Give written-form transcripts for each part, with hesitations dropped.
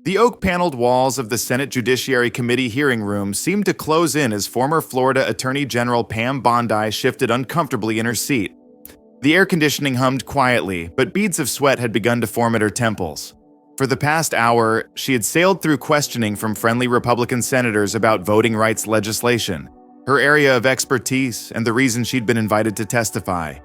The oak-paneled walls of the Senate Judiciary Committee hearing room seemed to close in as former Florida Attorney General Pam Bondi shifted uncomfortably in her seat. The air conditioning hummed quietly, but beads of sweat had begun to form at her temples. For the past hour, she had sailed through questioning from friendly Republican senators about voting rights legislation, her area of expertise, and the reason she'd been invited to testify.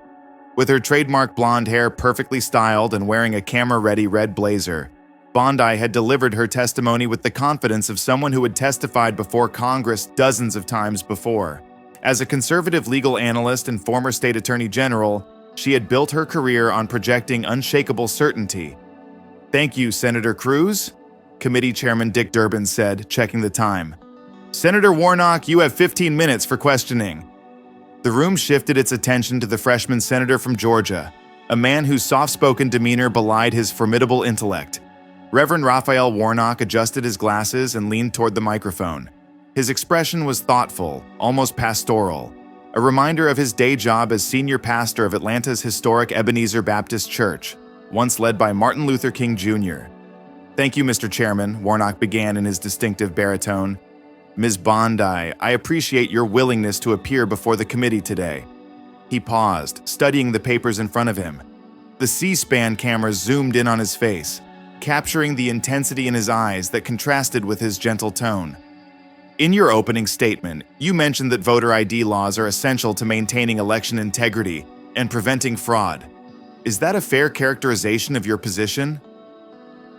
With her trademark blonde hair perfectly styled and wearing a camera-ready red blazer, Bondi had delivered her testimony with the confidence of someone who had testified before Congress dozens of times before. As a conservative legal analyst and former state attorney general, she had built her career on projecting unshakable certainty. "Thank you, Senator Cruz," Committee Chairman Dick Durbin said, checking the time. "Senator Warnock, you have 15 minutes for questioning." The room shifted its attention to the freshman senator from Georgia, a man whose soft-spoken demeanor belied his formidable intellect. Reverend Raphael Warnock adjusted his glasses and leaned toward the microphone. His expression was thoughtful, almost pastoral, a reminder of his day job as senior pastor of Atlanta's historic Ebenezer Baptist Church, once led by Martin Luther King Jr. "Thank you, Mr. Chairman," Warnock began in his distinctive baritone. "Ms. Bondi, I appreciate your willingness to appear before the committee today." He paused, studying the papers in front of him. The C-SPAN cameras zoomed in on his face, capturing the intensity in his eyes that contrasted with his gentle tone. "In your opening statement, you mentioned that voter ID laws are essential to maintaining election integrity and preventing fraud. Is that a fair characterization of your position?"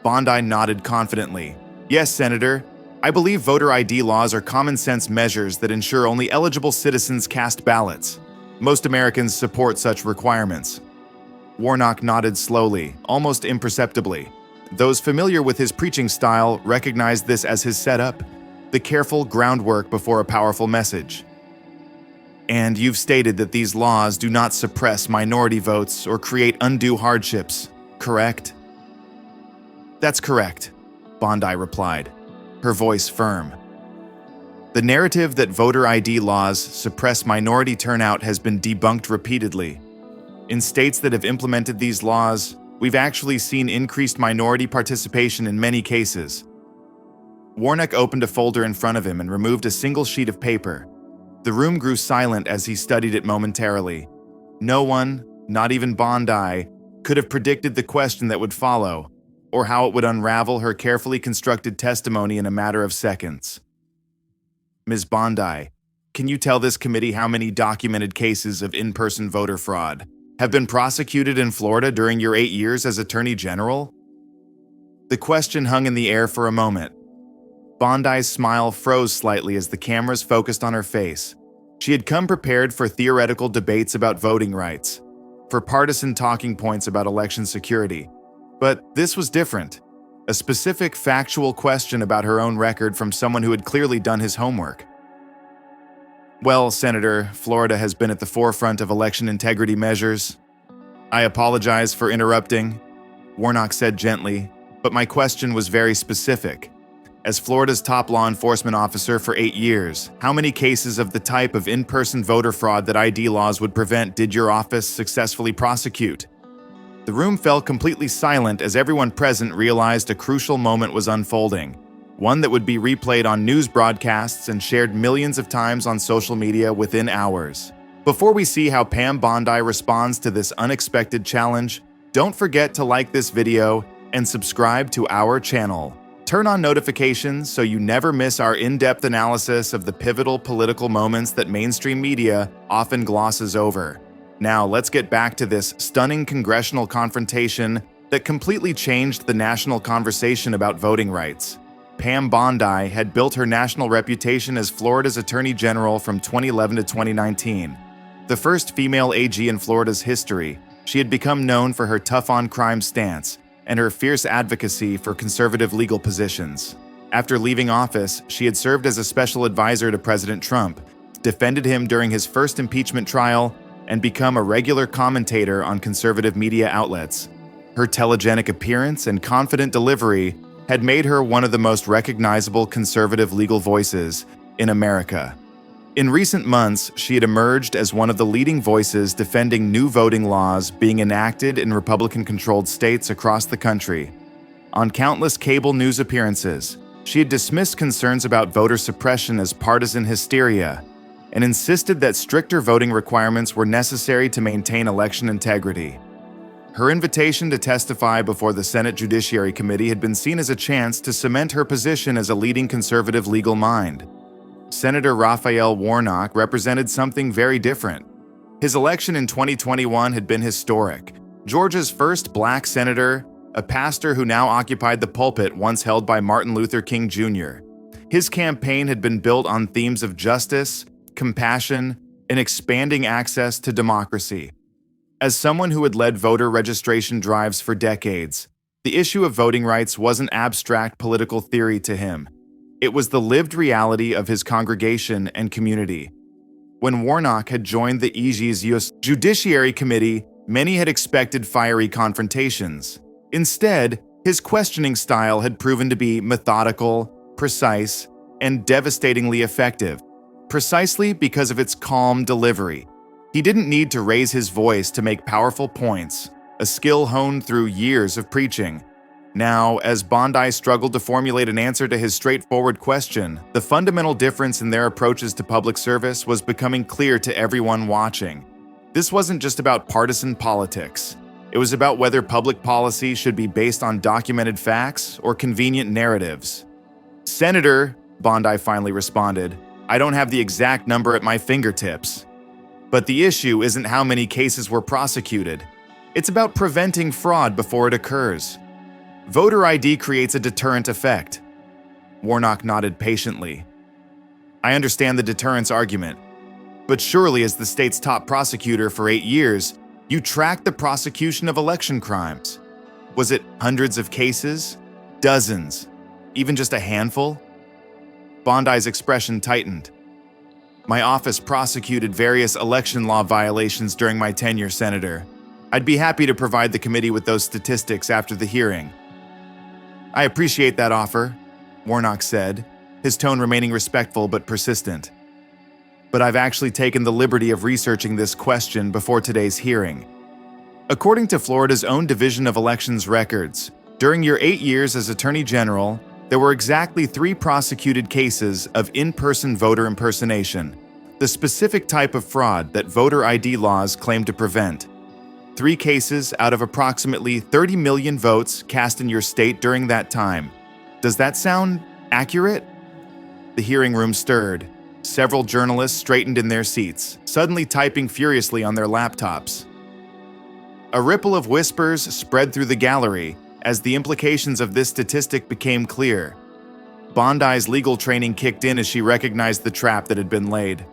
Bondi nodded confidently. "Yes, Senator. I believe voter ID laws are common-sense measures that ensure only eligible citizens cast ballots. Most Americans support such requirements." Warnock nodded slowly, almost imperceptibly. Those familiar with his preaching style recognized this as his setup, the careful groundwork before a powerful message. "And you've stated that these laws do not suppress minority votes or create undue hardships, correct?" "That's correct," Bondi replied, her voice firm. "The narrative that voter ID laws suppress minority turnout has been debunked repeatedly. In states that have implemented these laws, we've actually seen increased minority participation in many cases." Warnock opened a folder in front of him and removed a single sheet of paper. The room grew silent as he studied it momentarily. No one, not even Bondi, could have predicted the question that would follow, or how it would unravel her carefully constructed testimony in a matter of seconds. "Ms. Bondi, can you tell this committee how many documented cases of in-person voter fraud have been prosecuted in Florida during your 8 years as Attorney General?" The question hung in the air for a moment. Bondi's smile froze slightly as the cameras focused on her face. She had come prepared for theoretical debates about voting rights, for partisan talking points about election security. But this was different. A specific, factual question about her own record from someone who had clearly done his homework. "Well, Senator, Florida has been at the forefront of election integrity measures." "I apologize for interrupting," Warnock said gently, "but my question was very specific. As Florida's top law enforcement officer for 8 years, how many cases of the type of in-person voter fraud that ID laws would prevent did your office successfully prosecute?" The room fell completely silent as everyone present realized a crucial moment was unfolding, one that would be replayed on news broadcasts and shared millions of times on social media within hours. Before we see how Pam Bondi responds to this unexpected challenge, don't forget to like this video and subscribe to our channel. Turn on notifications so you never miss our in-depth analysis of the pivotal political moments that mainstream media often glosses over. Now, let's get back to this stunning congressional confrontation that completely changed the national conversation about voting rights. Pam Bondi had built her national reputation as Florida's Attorney General from 2011 to 2019. The first female AG in Florida's history, she had become known for her tough-on-crime stance and her fierce advocacy for conservative legal positions. After leaving office, she had served as a special advisor to President Trump, defended him during his first impeachment trial, and become a regular commentator on conservative media outlets. Her telegenic appearance and confident delivery had made her one of the most recognizable conservative legal voices in America. In recent months, she had emerged as one of the leading voices defending new voting laws being enacted in Republican-controlled states across the country. On countless cable news appearances, she had dismissed concerns about voter suppression as partisan hysteria and insisted that stricter voting requirements were necessary to maintain election integrity. Her invitation to testify before the Senate Judiciary Committee had been seen as a chance to cement her position as a leading conservative legal mind. Senator Raphael Warnock represented something very different. His election in 2021 had been historic. Georgia's first black senator, a pastor who now occupied the pulpit once held by Martin Luther King Jr. His campaign had been built on themes of justice, compassion, and expanding access to democracy. As someone who had led voter registration drives for decades, the issue of voting rights wasn't abstract political theory to him. It was the lived reality of his congregation and community. When Warnock had joined the EG's Judiciary Committee, many had expected fiery confrontations. Instead, his questioning style had proven to be methodical, precise, and devastatingly effective, precisely because of its calm delivery. He didn't need to raise his voice to make powerful points, a skill honed through years of preaching. Now, as Bondi struggled to formulate an answer to his straightforward question, the fundamental difference in their approaches to public service was becoming clear to everyone watching. This wasn't just about partisan politics. It was about whether public policy should be based on documented facts or convenient narratives. "Senator," Bondi finally responded, "I don't have the exact number at my fingertips. But the issue isn't how many cases were prosecuted. It's about preventing fraud before it occurs. Voter ID creates a deterrent effect." Warnock nodded patiently. "I understand the deterrence argument, but surely as the state's top prosecutor for 8 years, you tracked the prosecution of election crimes. Was it hundreds of cases? Dozens? Even just a handful?" Bondi's expression tightened. "My office prosecuted various election law violations during my tenure, Senator. I'd be happy to provide the committee with those statistics after the hearing." "I appreciate that offer," Warnock said, his tone remaining respectful but persistent. "But I've actually taken the liberty of researching this question before today's hearing. According to Florida's own Division of Elections records, during your 8 years as Attorney General, there were exactly 3 prosecuted cases of in-person voter impersonation, the specific type of fraud that voter ID laws claim to prevent. 3 cases out of approximately 30 million votes cast in your state during that time. Does that sound accurate?" The hearing room stirred. Several journalists straightened in their seats, suddenly typing furiously on their laptops. A ripple of whispers spread through the gallery as the implications of this statistic became clear. Bondi's legal training kicked in as she recognized the trap that had been laid.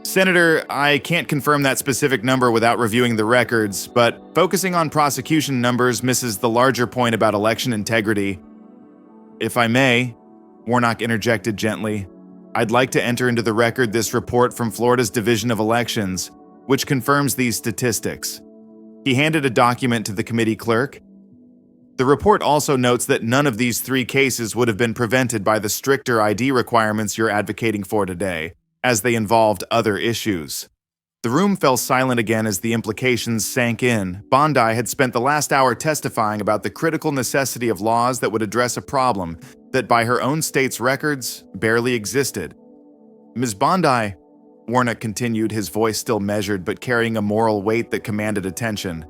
"Senator, I can't confirm that specific number without reviewing the records, but focusing on prosecution numbers misses the larger point about election integrity." "If I may," Warnock interjected gently, "I'd like to enter into the record this report from Florida's Division of Elections, which confirms these statistics." He handed a document to the committee clerk. The report also notes that none of these 3 cases would have been prevented by the stricter ID requirements you're advocating for today, as they involved other issues. The room fell silent again as the implications sank in. Bondi had spent the last hour testifying about the critical necessity of laws that would address a problem that, by her own state's records, barely existed. "Ms. Bondi," Warnock continued, his voice still measured but carrying a moral weight that commanded attention,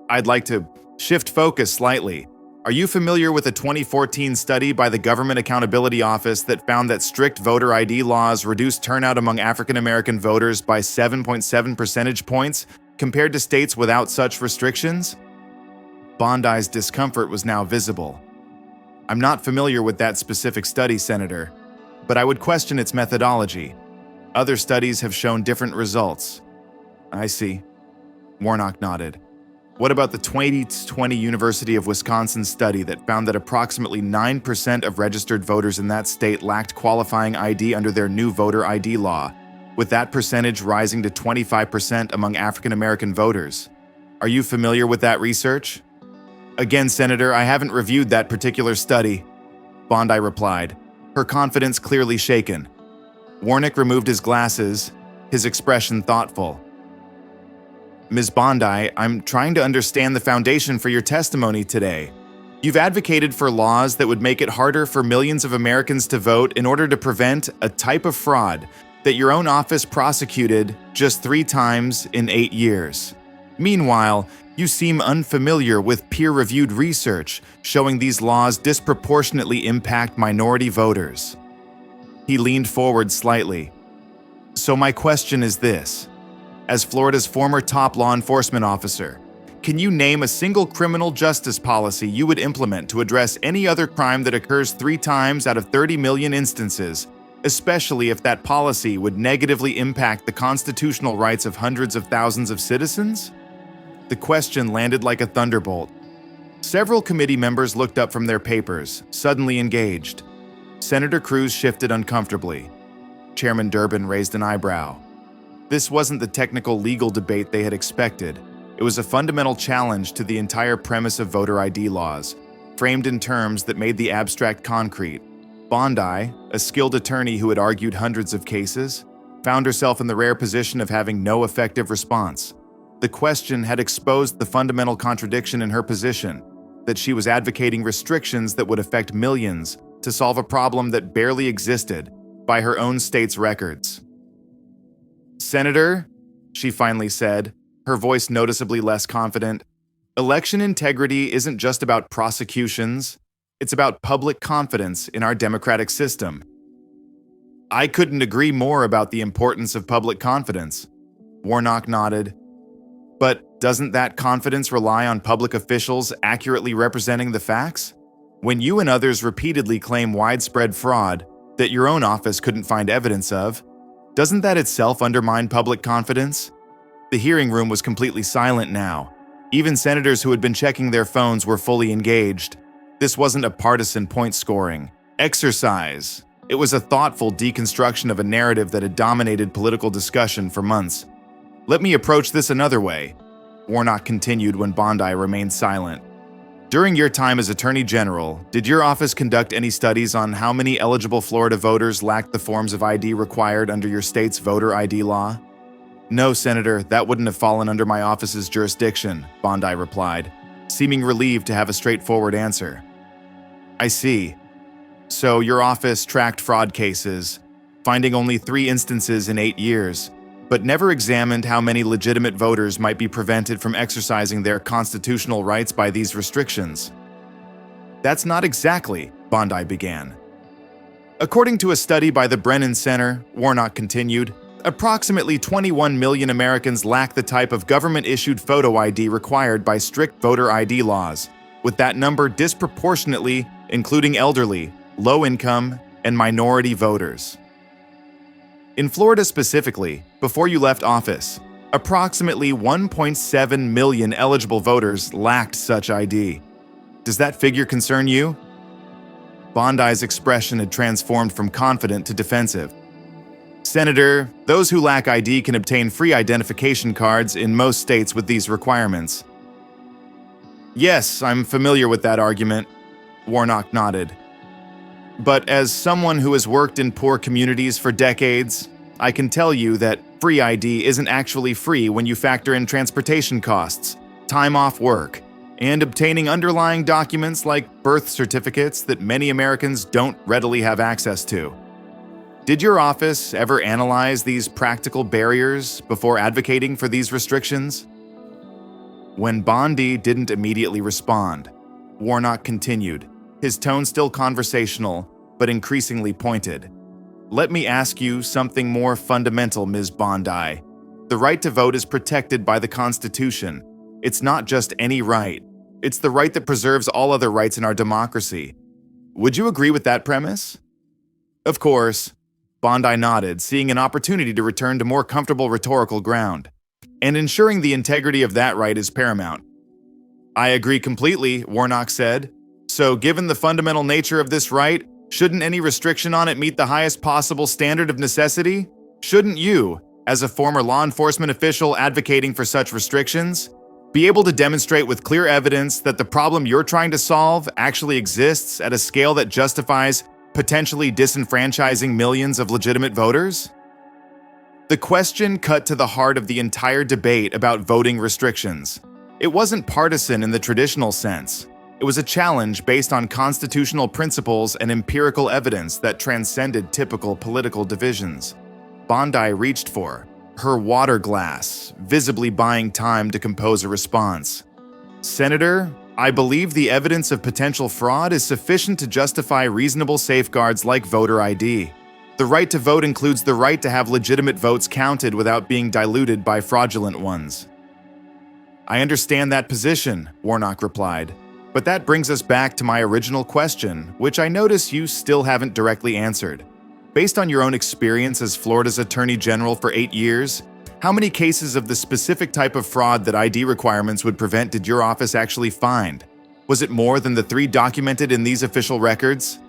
"I'd like to shift focus slightly. Are you familiar with a 2014 study by the Government Accountability Office that found that strict voter ID laws reduced turnout among African American voters by 7.7 percentage points compared to states without such restrictions?" Bondi's discomfort was now visible. "I'm not familiar with that specific study, Senator, but I would question its methodology. Other studies have shown different results." "I see." Warnock nodded. "What about the 2020 University of Wisconsin study that found that approximately 9% of registered voters in that state lacked qualifying ID under their new voter ID law, with that percentage rising to 25% among African American voters? Are you familiar with that research?" "Again, Senator, I haven't reviewed that particular study," Bondi replied, her confidence clearly shaken. Warnock removed his glasses, his expression thoughtful. "Ms. Bondi, I'm trying to understand the foundation for your testimony today. You've advocated for laws that would make it harder for millions of Americans to vote in order to prevent a type of fraud that your own office prosecuted just 3 times in 8 years. Meanwhile, you seem unfamiliar with peer-reviewed research showing these laws disproportionately impact minority voters. He leaned forward slightly. So my question is this. As Florida's former top law enforcement officer, can you name a single criminal justice policy you would implement to address any other crime that occurs 3 times out of 30 million instances, especially if that policy would negatively impact the constitutional rights of hundreds of thousands of citizens? The question landed like a thunderbolt. Several committee members looked up from their papers, suddenly engaged. Senator Cruz shifted uncomfortably. Chairman Durbin raised an eyebrow. This wasn't the technical legal debate they had expected. It was a fundamental challenge to the entire premise of voter ID laws, framed in terms that made the abstract concrete. Bondi, a skilled attorney who had argued hundreds of cases, found herself in the rare position of having no effective response. The question had exposed the fundamental contradiction in her position, that she was advocating restrictions that would affect millions to solve a problem that barely existed by her own state's records. "Senator," she finally said, her voice noticeably less confident, "election integrity isn't just about prosecutions, it's about public confidence in our democratic system." "I couldn't agree more about the importance of public confidence," Warnock nodded. "But doesn't that confidence rely on public officials accurately representing the facts? When you and others repeatedly claim widespread fraud that your own office couldn't find evidence of, doesn't that itself undermine public confidence?" The hearing room was completely silent now. Even senators who had been checking their phones were fully engaged. This wasn't a partisan point-scoring exercise. It was a thoughtful deconstruction of a narrative that had dominated political discussion for months. "Let me approach this another way," Warnock continued when Bondi remained silent. "During your time as Attorney General, did your office conduct any studies on how many eligible Florida voters lacked the forms of ID required under your state's voter ID law?" "No, Senator, that wouldn't have fallen under my office's jurisdiction," Bondi replied, seeming relieved to have a straightforward answer. "I see. So your office tracked fraud cases, finding only 3 instances in 8 years, but never examined how many legitimate voters might be prevented from exercising their constitutional rights by these restrictions." "That's not exactly," Bondi began. "According to a study by the Brennan Center," Warnock continued, "approximately 21 million Americans lack the type of government-issued photo ID required by strict voter ID laws, with that number disproportionately including elderly, low-income, and minority voters. In Florida specifically, before you left office, approximately 1.7 million eligible voters lacked such ID. Does that figure concern you?" Bondi's expression had transformed from confident to defensive. "Senator, those who lack ID can obtain free identification cards in most states with these requirements." "Yes, I'm familiar with that argument," Warnock nodded. "But as someone who has worked in poor communities for decades, I can tell you that free ID isn't actually free when you factor in transportation costs, time off work, and obtaining underlying documents like birth certificates that many Americans don't readily have access to. Did your office ever analyze these practical barriers before advocating for these restrictions?" When Bondi didn't immediately respond, Warnock continued, his tone still conversational, but increasingly pointed. "Let me ask you something more fundamental, Ms. Bondi. The right to vote is protected by the Constitution. It's not just any right. It's the right that preserves all other rights in our democracy. Would you agree with that premise?" "Of course." Bondi nodded, seeing an opportunity to return to more comfortable rhetorical ground. "And ensuring the integrity of that right is paramount." "I agree completely," Warnock said. "So given the fundamental nature of this right, shouldn't any restriction on it meet the highest possible standard of necessity? Shouldn't you, as a former law enforcement official advocating for such restrictions, be able to demonstrate with clear evidence that the problem you're trying to solve actually exists at a scale that justifies potentially disenfranchising millions of legitimate voters?" The question cut to the heart of the entire debate about voting restrictions. It wasn't partisan in the traditional sense. It was a challenge based on constitutional principles and empirical evidence that transcended typical political divisions. Bondi reached for her water glass, visibly buying time to compose a response. "Senator, I believe the evidence of potential fraud is sufficient to justify reasonable safeguards like voter ID. The right to vote includes the right to have legitimate votes counted without being diluted by fraudulent ones." "I understand that position," Warnock replied. "But that brings us back to my original question, which I notice you still haven't directly answered. Based on your own experience as Florida's Attorney General for 8 years, how many cases of the specific type of fraud that ID requirements would prevent did your office actually find? Was it more than the 3 documented in these official records?"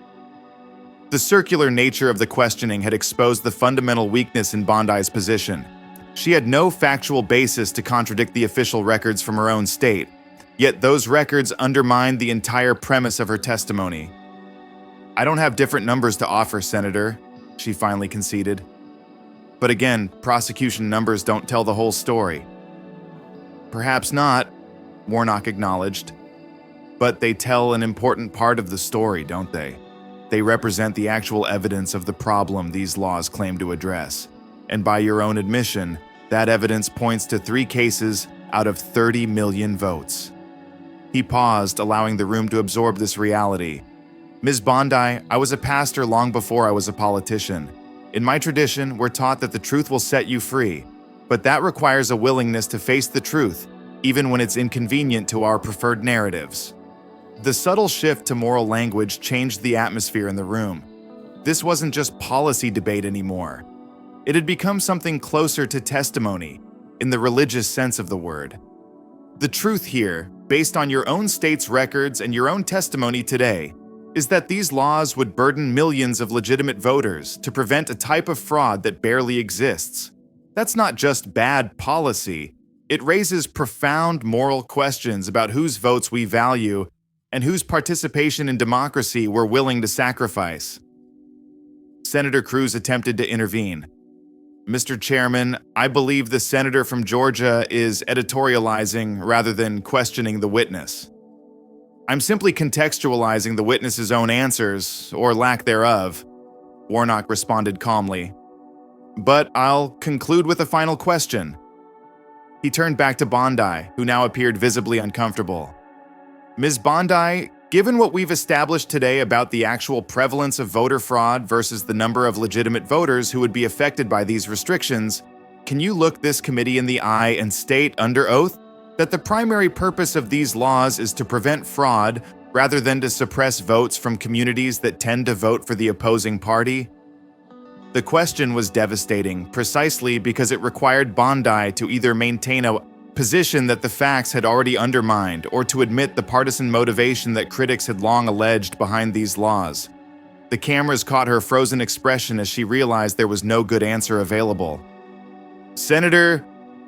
The circular nature of the questioning had exposed the fundamental weakness in Bondi's position. She had no factual basis to contradict the official records from her own state, yet those records undermined the entire premise of her testimony. "I don't have different numbers to offer, Senator," she finally conceded. "But again, prosecution numbers don't tell the whole story." "Perhaps not," Warnock acknowledged. "But they tell an important part of the story, don't they? They represent the actual evidence of the problem these laws claim to address. And by your own admission, that evidence points to 3 cases out of 30 million votes." He paused, allowing the room to absorb this reality. "Ms. Bondi, I was a pastor long before I was a politician. In my tradition, we're taught that the truth will set you free, but that requires a willingness to face the truth, even when it's inconvenient to our preferred narratives." The subtle shift to moral language changed the atmosphere in the room. This wasn't just policy debate anymore. It had become something closer to testimony, in the religious sense of the word. The truth here, based on your own state's records and your own testimony today, is that these laws would burden millions of legitimate voters to prevent a type of fraud that barely exists. That's not just bad policy. It raises profound moral questions about whose votes we value and whose participation in democracy we're willing to sacrifice. Senator Cruz attempted to intervene. "Mr. Chairman, I believe the senator from Georgia is editorializing rather than questioning the witness. I'm simply contextualizing the witness's own answers, or lack thereof," Warnock responded calmly. "But I'll conclude with a final question." He turned back to Bondi, who now appeared visibly uncomfortable. "Ms. Bondi, given what we've established today about the actual prevalence of voter fraud versus the number of legitimate voters who would be affected by these restrictions, can you look this committee in the eye and state under oath that the primary purpose of these laws is to prevent fraud rather than to suppress votes from communities that tend to vote for the opposing party?" The question was devastating precisely because it required Bondi to either maintain a position that the facts had already undermined or to admit the partisan motivation that critics had long alleged behind these laws. The cameras caught her frozen expression as she realized there was no good answer available. "Senator,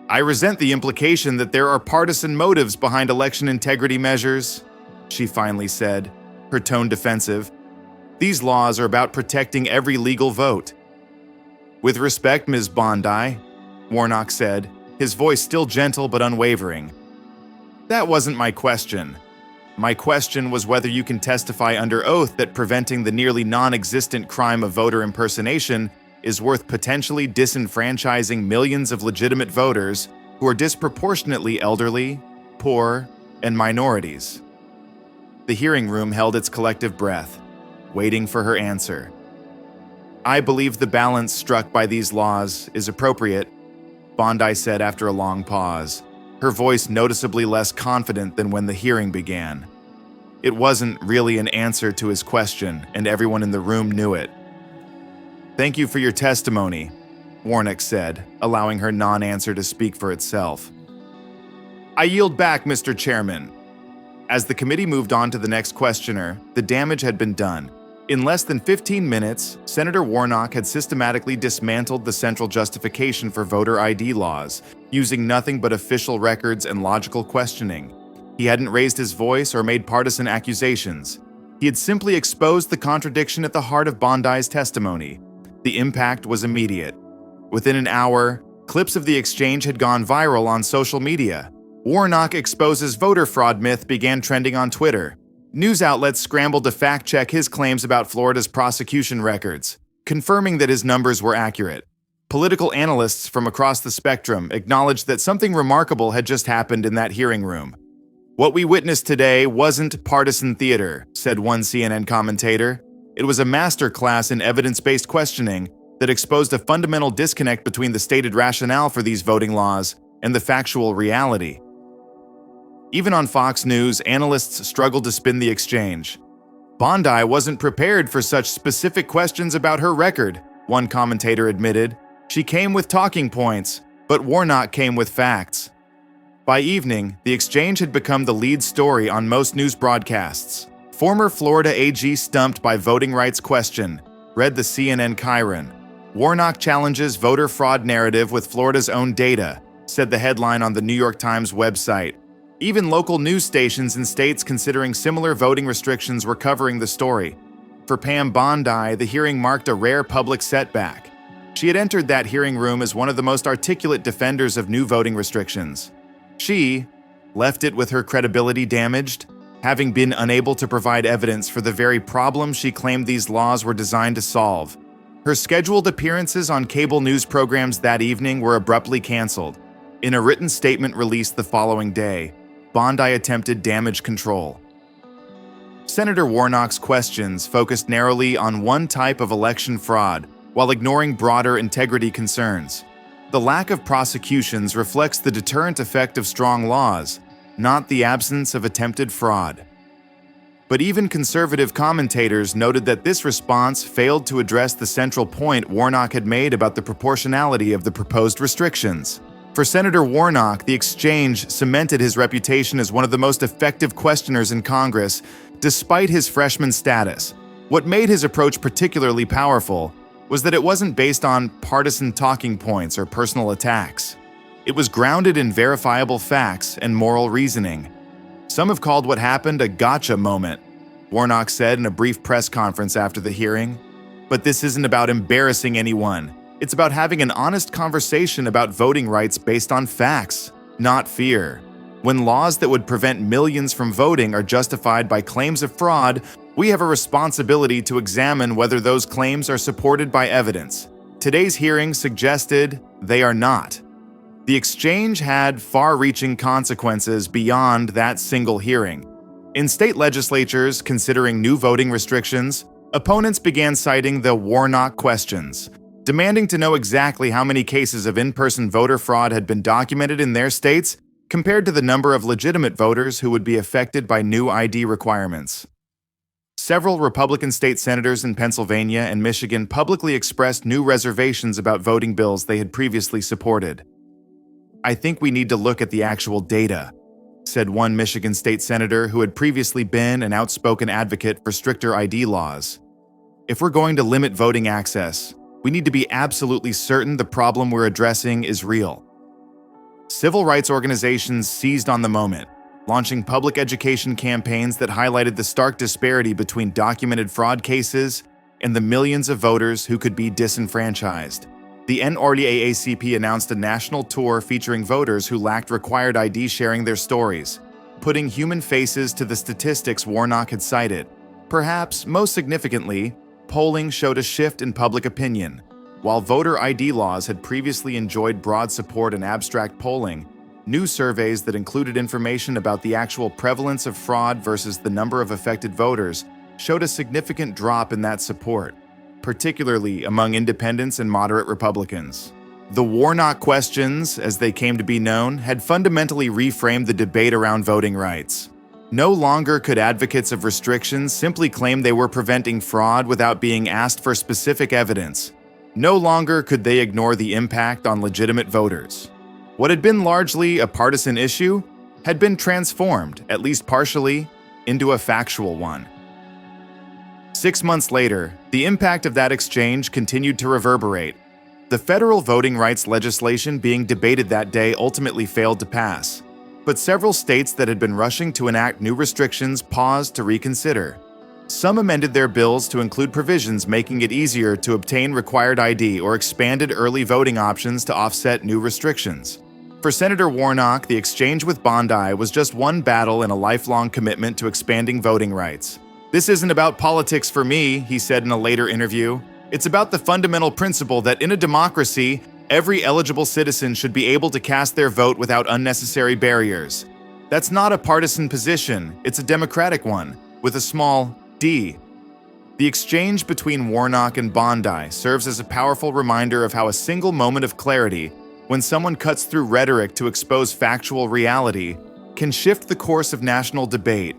I resent the implication that there are partisan motives behind election integrity measures," she finally said, her tone defensive. "These laws are about protecting every legal vote." "With respect, Ms. Bondi," Warnock said, his voice still gentle but unwavering. "That wasn't my question. My question was whether you can testify under oath that preventing the nearly non-existent crime of voter impersonation is worth potentially disenfranchising millions of legitimate voters who are disproportionately elderly, poor, and minorities." The hearing room held its collective breath, waiting for her answer. "I believe the balance struck by these laws is appropriate," Bondi said after a long pause, her voice noticeably less confident than when the hearing began. It wasn't really an answer to his question, and everyone in the room knew it. "Thank you for your testimony," Warnock said, allowing her non-answer to speak for itself. "I yield back, Mr. Chairman." As the committee moved on to the next questioner, the damage had been done. In less than 15 minutes, Senator Warnock had systematically dismantled the central justification for voter ID laws, using nothing but official records and logical questioning. He hadn't raised his voice or made partisan accusations. He had simply exposed the contradiction at the heart of Bondi's testimony. The impact was immediate. Within an hour, clips of the exchange had gone viral on social media. "Warnock exposes voter fraud" myth began trending on Twitter. News outlets scrambled to fact-check his claims about Florida's prosecution records, confirming that his numbers were accurate. Political analysts from across the spectrum acknowledged that something remarkable had just happened in that hearing room. "What we witnessed today wasn't partisan theater," said one CNN commentator. "It was a masterclass in evidence-based questioning that exposed a fundamental disconnect between the stated rationale for these voting laws and the factual reality." Even on Fox News, analysts struggled to spin the exchange. "Bondi wasn't prepared for such specific questions about her record," one commentator admitted. "She came with talking points, but Warnock came with facts." By evening, the exchange had become the lead story on most news broadcasts. "Former Florida AG stumped by voting rights question," read the CNN Chiron. "Warnock challenges voter fraud narrative with Florida's own data," said the headline on the New York Times website. Even local news stations in states considering similar voting restrictions were covering the story. For Pam Bondi, the hearing marked a rare public setback. She had entered that hearing room as one of the most articulate defenders of new voting restrictions. She left it with her credibility damaged, having been unable to provide evidence for the very problem she claimed these laws were designed to solve. Her scheduled appearances on cable news programs that evening were abruptly canceled. In a written statement released the following day, Bondi attempted damage control. Senator Warnock's questions focused narrowly on one type of election fraud, while ignoring broader integrity concerns. The lack of prosecutions reflects the deterrent effect of strong laws, not the absence of attempted fraud. But even conservative commentators noted that this response failed to address the central point Warnock had made about the proportionality of the proposed restrictions. For Senator Warnock, the exchange cemented his reputation as one of the most effective questioners in Congress, despite his freshman status. What made his approach particularly powerful was that it wasn't based on partisan talking points or personal attacks. It was grounded in verifiable facts and moral reasoning. "Some have called what happened a gotcha moment," Warnock said in a brief press conference after the hearing. "But this isn't about embarrassing anyone. It's about having an honest conversation about voting rights based on facts, not fear. When laws that would prevent millions from voting are justified by claims of fraud, we have a responsibility to examine whether those claims are supported by evidence. Today's hearing suggested they are not." The exchange had far-reaching consequences beyond that single hearing. In state legislatures considering new voting restrictions, opponents began citing the Warnock questions, demanding to know exactly how many cases of in-person voter fraud had been documented in their states compared to the number of legitimate voters who would be affected by new ID requirements. Several Republican state senators in Pennsylvania and Michigan publicly expressed new reservations about voting bills they had previously supported. "I think we need to look at the actual data," said one Michigan state senator who had previously been an outspoken advocate for stricter ID laws. "If we're going to limit voting access, we need to be absolutely certain the problem we're addressing is real." Civil rights organizations seized on the moment, launching public education campaigns that highlighted the stark disparity between documented fraud cases and the millions of voters who could be disenfranchised. The NRDAACP announced a national tour featuring voters who lacked required ID sharing their stories, putting human faces to the statistics Warnock had cited. Perhaps most significantly, polling showed a shift in public opinion. While voter ID laws had previously enjoyed broad support in abstract polling, new surveys that included information about the actual prevalence of fraud versus the number of affected voters showed a significant drop in that support, particularly among independents and moderate Republicans. The Warnock questions, as they came to be known, had fundamentally reframed the debate around voting rights. No longer could advocates of restrictions simply claim they were preventing fraud without being asked for specific evidence. No longer could they ignore the impact on legitimate voters. What had been largely a partisan issue had been transformed, at least partially, into a factual one. 6 months later, the impact of that exchange continued to reverberate. The federal voting rights legislation being debated that day ultimately failed to pass, but several states that had been rushing to enact new restrictions paused to reconsider. Some amended their bills to include provisions making it easier to obtain required ID or expanded early voting options to offset new restrictions. For Senator Warnock, the exchange with Bondi was just one battle in a lifelong commitment to expanding voting rights. "This isn't about politics for me," he said in a later interview. "It's about the fundamental principle that in a democracy, every eligible citizen should be able to cast their vote without unnecessary barriers. That's not a partisan position, it's a democratic one, with a small d." The exchange between Warnock and Bondi serves as a powerful reminder of how a single moment of clarity, when someone cuts through rhetoric to expose factual reality, can shift the course of national debate.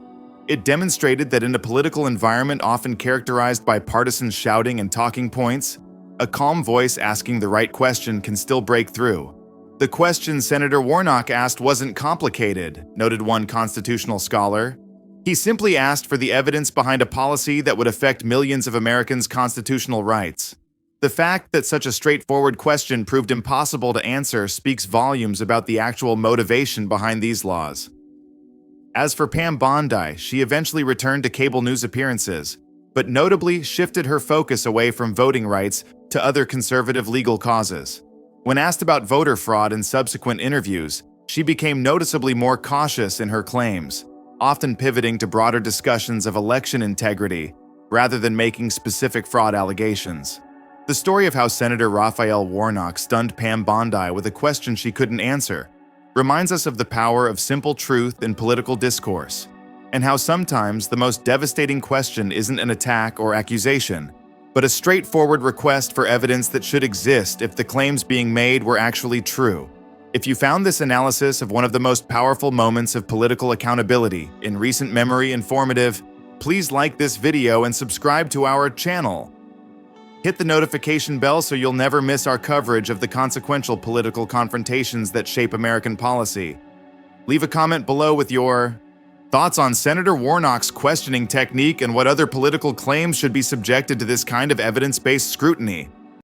It demonstrated that in a political environment often characterized by partisan shouting and talking points, a calm voice asking the right question can still break through. "The question Senator Warnock asked wasn't complicated," noted one constitutional scholar. "He simply asked for the evidence behind a policy that would affect millions of Americans' constitutional rights." The fact that such a straightforward question proved impossible to answer speaks volumes about the actual motivation behind these laws. As for Pam Bondi, she eventually returned to cable news appearances, but notably shifted her focus away from voting rights to other conservative legal causes. When asked about voter fraud in subsequent interviews, she became noticeably more cautious in her claims, often pivoting to broader discussions of election integrity rather than making specific fraud allegations. The story of how Senator Raphael Warnock stunned Pam Bondi with a question she couldn't answer reminds us of the power of simple truth in political discourse, and how sometimes the most devastating question isn't an attack or accusation, but a straightforward request for evidence that should exist if the claims being made were actually true. If you found this analysis of one of the most powerful moments of political accountability in recent memory informative, please like this video and subscribe to our channel. Hit the notification bell so you'll never miss our coverage of the consequential political confrontations that shape American policy. Leave a comment below with your thoughts on Senator Warnock's questioning technique and what other political claims should be subjected to this kind of evidence-based scrutiny.